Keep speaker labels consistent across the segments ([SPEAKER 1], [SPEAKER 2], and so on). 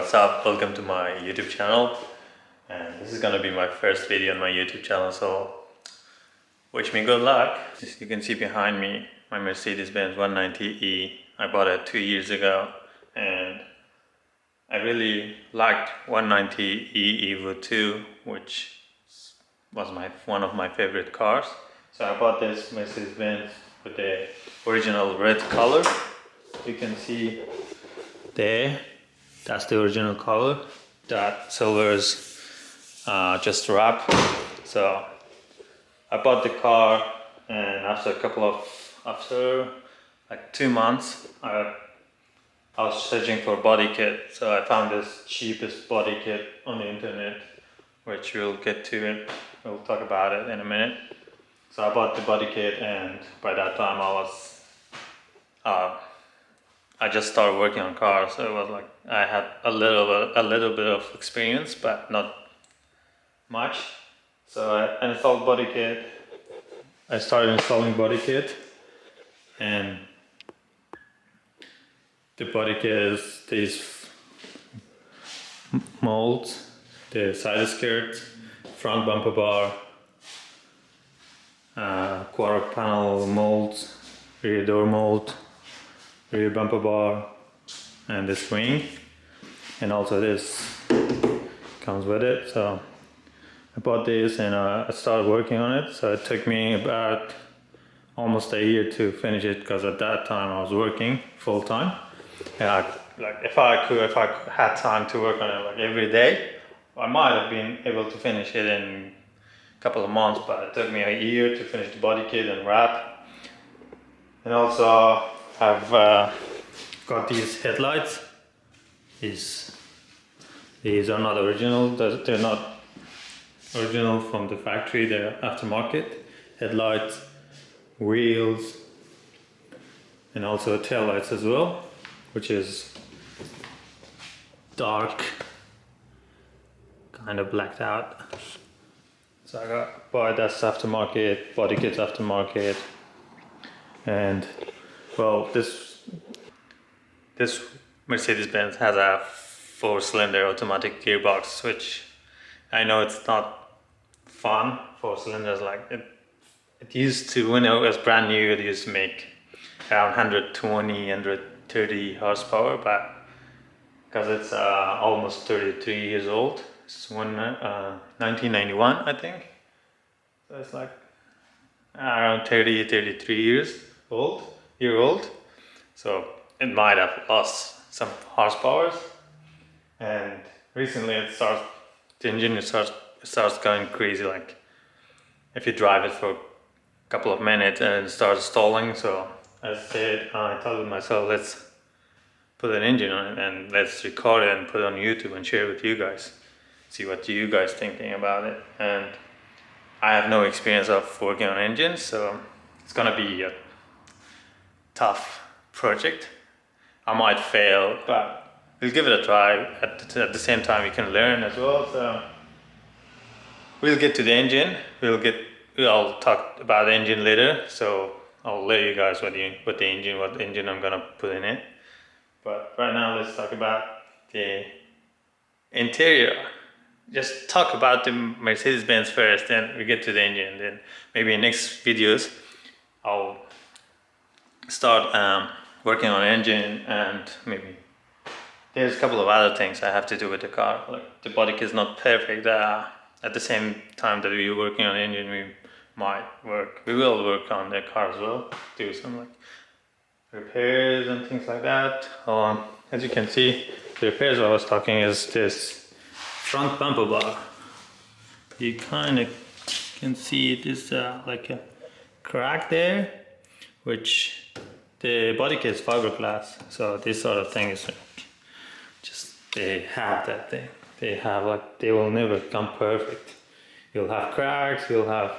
[SPEAKER 1] what's up? Welcome to my YouTube channel, and this is gonna be my first video on my YouTube channel, so wish me good luck. As you can see behind me, my Mercedes-Benz 190e. I bought it 2 years ago, and I really liked 190e Evo 2, which was one of my favorite cars. So I bought this Mercedes-Benz with the original red color. You can see there, that's the original color. That silver is just wrap. So I bought the car, and after like 2 months, I was searching for a body kit. So I found this cheapest body kit on the internet, which we'll get to it. We'll talk about it in a minute. So I bought the body kit, and by that time I just started working on cars, so it was like I had a little bit of experience, but not much. So I installed body kit. I started installing body kit, and the body kit is these molds: the side skirt, front bumper bar, quarter panel molds, rear door mold, rear bumper bar, and this wing, and also this comes with it. So I bought this, and I started working on it. So it took me about almost a year to finish it, because at that time I was working full time. And if I had time to work on it like every day, I might have been able to finish it in a couple of months. But it took me a year to finish the body kit and wrap. And also I've got these headlights. These are not original. They're not original from the factory. They're aftermarket headlights, wheels, and also tail lights as well, which is dark, kind of blacked out. So I got that's aftermarket, body kit's aftermarket, and well, this Mercedes-Benz has a 4-cylinder automatic gearbox, which I know it's not fun. 4 cylinders, like it used to, when it was brand new, it used to make around 130 horsepower, but because it's almost 33 years old, it's 1991, I think. So it's like around 33 years old. So it might have lost some horsepower, and recently the engine starts going crazy. Like if you drive it for a couple of minutes and it starts stalling. So I told myself, let's put an engine on it and let's record it and put it on YouTube and share it with you guys. See what you guys thinking about it. And I have no experience of working on engines, so it's gonna be a tough project. I might fail, but we'll give it a try. At the same time, we can learn as well. So we'll get to the engine. I'll talk about the engine later. So I'll let you guys what engine I'm gonna put in it. But right now, let's talk about the interior. Just talk about the Mercedes-Benz first, then we get to the engine. Then maybe in next videos, I'll start working on engine, and maybe there's a couple of other things I have to do with the car. Like the body kit is not perfect. At the same time that we're working on the engine, we will work on the car as well. Do some like repairs and things like that. As you can see, the repairs I was talking is this front bumper bar. You kind of can see it is like a crack there, which the body kit is fiberglass, so this sort of thing is just, they have that thing. They will never come perfect. You'll have cracks, you'll have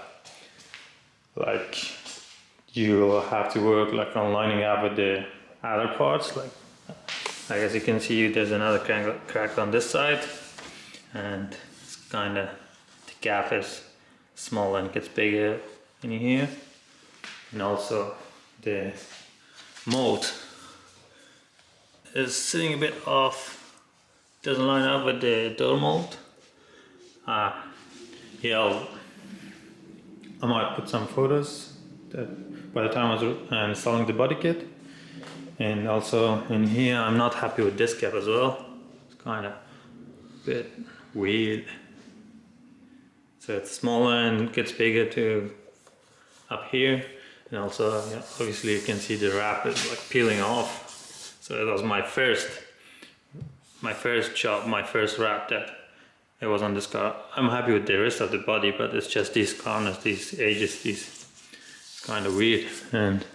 [SPEAKER 1] you will have to work on lining up with the other parts. Like as you can see, there's another crack on this side, and it's kind of, the gap is small and gets bigger in here. And also the mold is sitting a bit off doesn't line up with the door mold. Yeah, I might put some photos that by the time I was installing the body kit. And also in here, I'm not happy with this cap as well. It's kind of a bit weird. So it's smaller and gets bigger to up here. And also, yeah, obviously you can see the wrap is like peeling off. So that was my first job, my first wrap that it was on this car. I'm happy with the rest of the body, but it's just these corners, these edges, it's kind of weird. And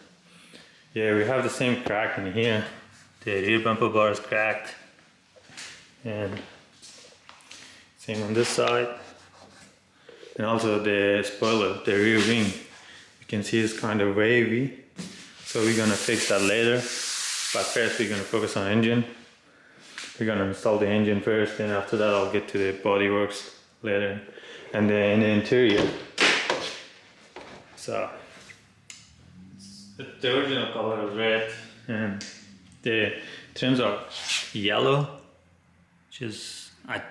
[SPEAKER 1] yeah, we have the same crack in here. The rear bumper bar is cracked. And same on this side. And also the spoiler, the rear wing, you can see it's kind of wavy. So we're gonna fix that later. But first we're gonna focus on engine. We're gonna install the engine first, and after that I'll get to the bodyworks later. And then in the interior. So the original color is red, and the trims are yellow, which is I'm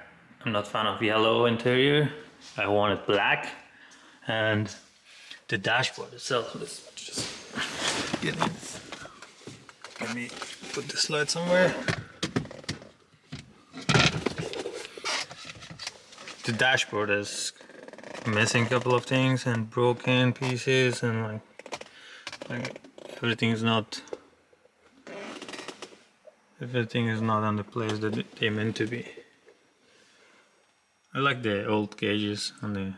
[SPEAKER 1] not a fan of yellow interior. I want it black. And the dashboard itself, let's just get in. Let me put this light somewhere. The dashboard is missing a couple of things and broken pieces, and like everything is not on the place that they meant to be. I like the old gauges on the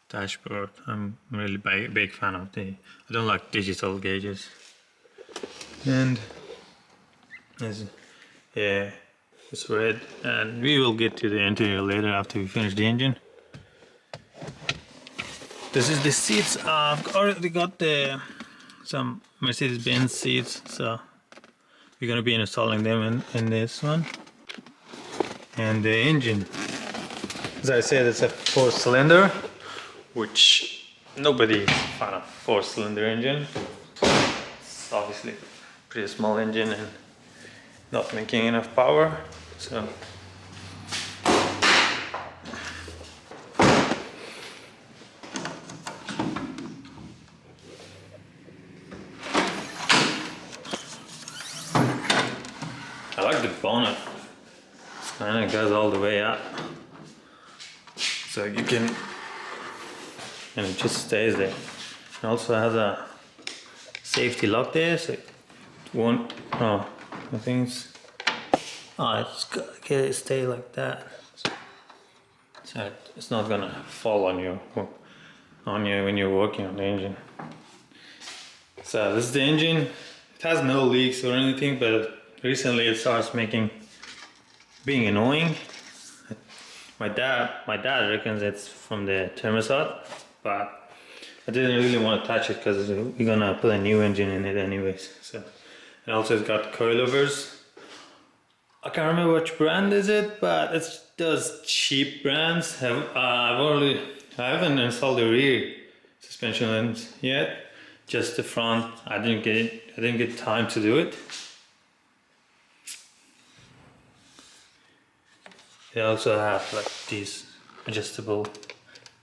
[SPEAKER 1] dashboard. I'm really big fan of I don't like digital gauges. And it's red, and we will get to the interior later after we finish the engine. This is the seats. I've already got some Mercedes-Benz seats, so we're gonna be installing them in this one. And the engine, as I said, it's a 4-cylinder, which nobody is a fan of 4-cylinder engine. It's obviously a pretty small engine and not making enough power. So I like the bonnet. It kind of goes all the way up, so you can, and it just stays there. It also has a safety lock there, so it won't. Oh, I think it's gonna stay like that, so it's not gonna fall on you when you're working on the engine. So this is the engine. It has no leaks or anything, but recently it starts being annoying. My dad reckons it's from the thermostat, but I didn't really want to touch it because we're gonna put a new engine in it anyways. So, and also it's got coilovers. I can't remember which brand is it, but it's those cheap brands. I haven't installed the rear suspension lens yet, just the front. I didn't get time to do it. They also have like these adjustable,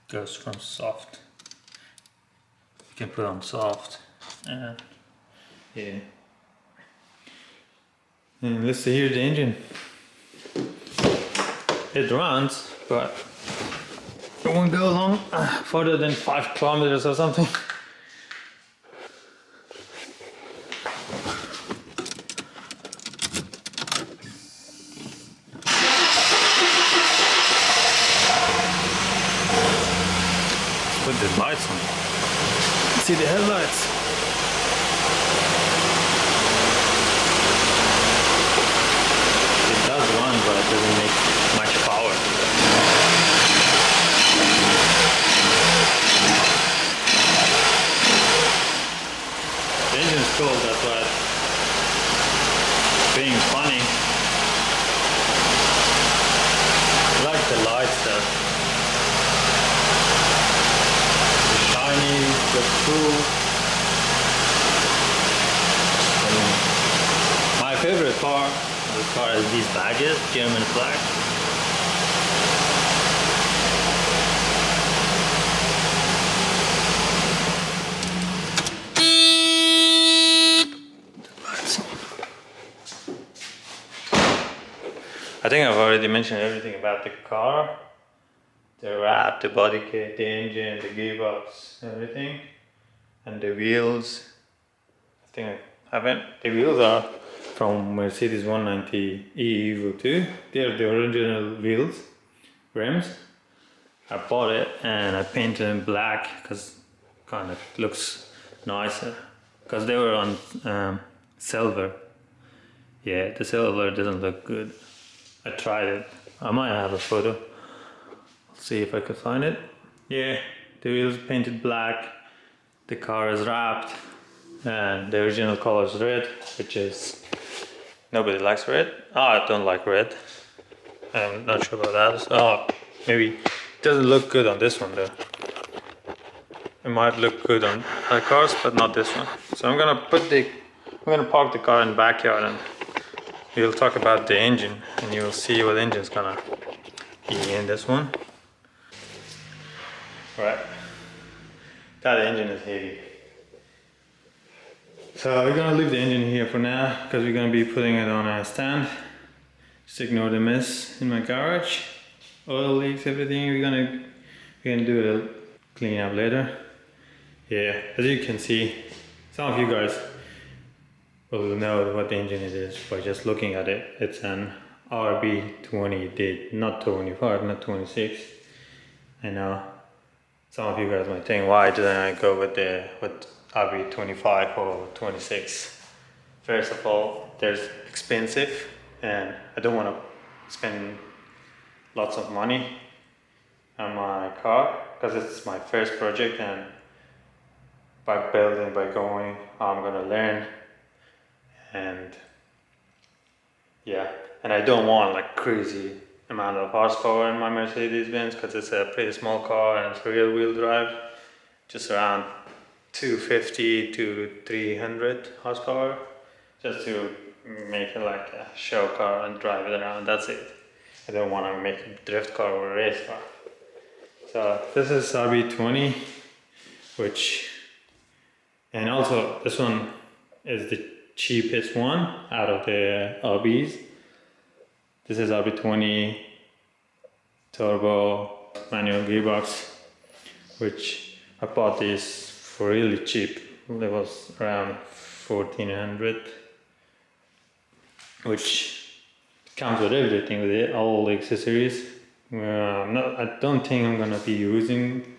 [SPEAKER 1] goes from soft. You can put on soft, and yeah. And let's hear the engine. It runs, but it won't go long, further than 5 kilometers or something. Put the lights on. See the headlights. It does run, but it doesn't make much power. The engine is cool, that's why it's being funny. I like the lights though. Shiny, looks cool. has these badges, German flag. I think I've already mentioned everything about the car. The wrap, the body kit, the engine, the gearbox, everything. And the wheels. I think I haven't. The wheels are from Mercedes 190 E Evo 2. They're the original wheels, rims. I bought it and I painted them black because kind of looks nicer. Because they were on silver. Yeah, the silver doesn't look good. I tried it. I might have a photo. Let's see if I can find it. Yeah, the wheels painted black. The car is wrapped. And the original color is red, which is... Nobody likes red. Oh, I don't like red. I'm not sure about that. Oh, maybe it doesn't look good on this one though. It might look good on other cars, but not this one. So I'm gonna park the car in the backyard and we'll talk about the engine and you'll see what engine's gonna be in this one. Right. That engine is heavy. So we're gonna leave the engine here for now because we're gonna be putting it on a stand. Just ignore the mess in my garage. Oil leaks, everything. We're gonna do a clean up later. Yeah, as you can see, some of you guys will know what the engine it is by just looking at it. It's an RB20D, not 25, not 26. I know some of you guys might think, why didn't I go with RB25 or 26? First of all, there's expensive and I don't want to spend lots of money on my car because it's my first project, and by going, I'm gonna learn. And yeah, and I don't want like crazy amount of horsepower in my Mercedes-Benz because it's a pretty small car and it's rear wheel drive, just around 250 to 300 horsepower, just to make it like a show car and drive it around. That's it. I don't want to make a drift car or a race car. So this is RB20, and also this one is the cheapest one out of the RBs. This is RB20 turbo manual gearbox, which I bought this for really cheap. It was around 1400, which comes with everything with it, all the accessories. I don't think I'm gonna be using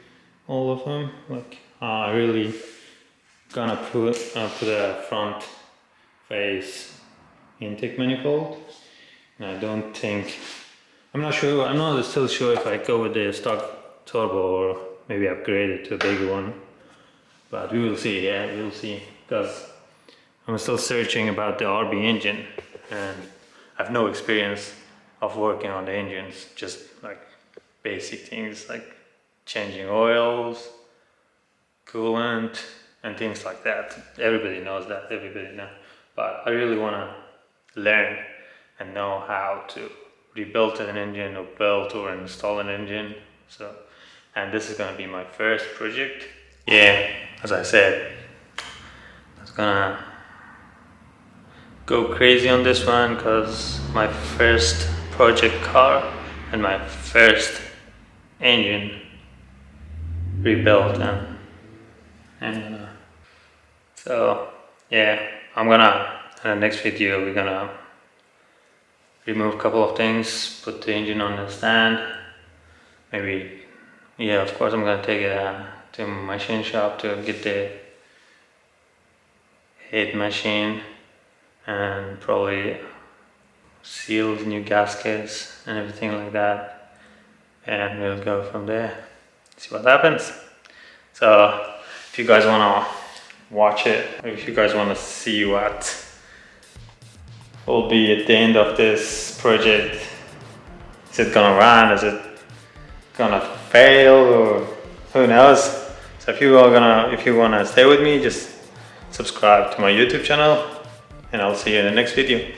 [SPEAKER 1] all of them. Like I really gonna put a front face intake manifold. And I'm not sure. I'm not still sure if I go with the stock turbo or maybe upgrade it to a bigger one. But we will see. Yeah, we will see. Because I'm still searching about the RB engine, and I have no experience of working on the engines. Just like basic things like changing oils, coolant, and things like that. Everybody knows that. But I really want to learn and know how to rebuild an engine or build or install an engine. So, and this is going to be my first project. Yeah, as I said, I was gonna go crazy on this one because my first project car and my first engine rebuilt, and so yeah, I'm gonna in the next video we're gonna remove a couple of things, put the engine on the stand, maybe, yeah, of course I'm gonna take it to my machine shop to get the head machine and probably seal the new gaskets and everything like that, and we'll go from there, see what happens. So if you guys want to watch it, or if you guys want to see what will be at the end of this project, is it gonna run, is it gonna fail, or who knows. So if you want to stay with me, just subscribe to my YouTube channel, and I'll see you in the next video.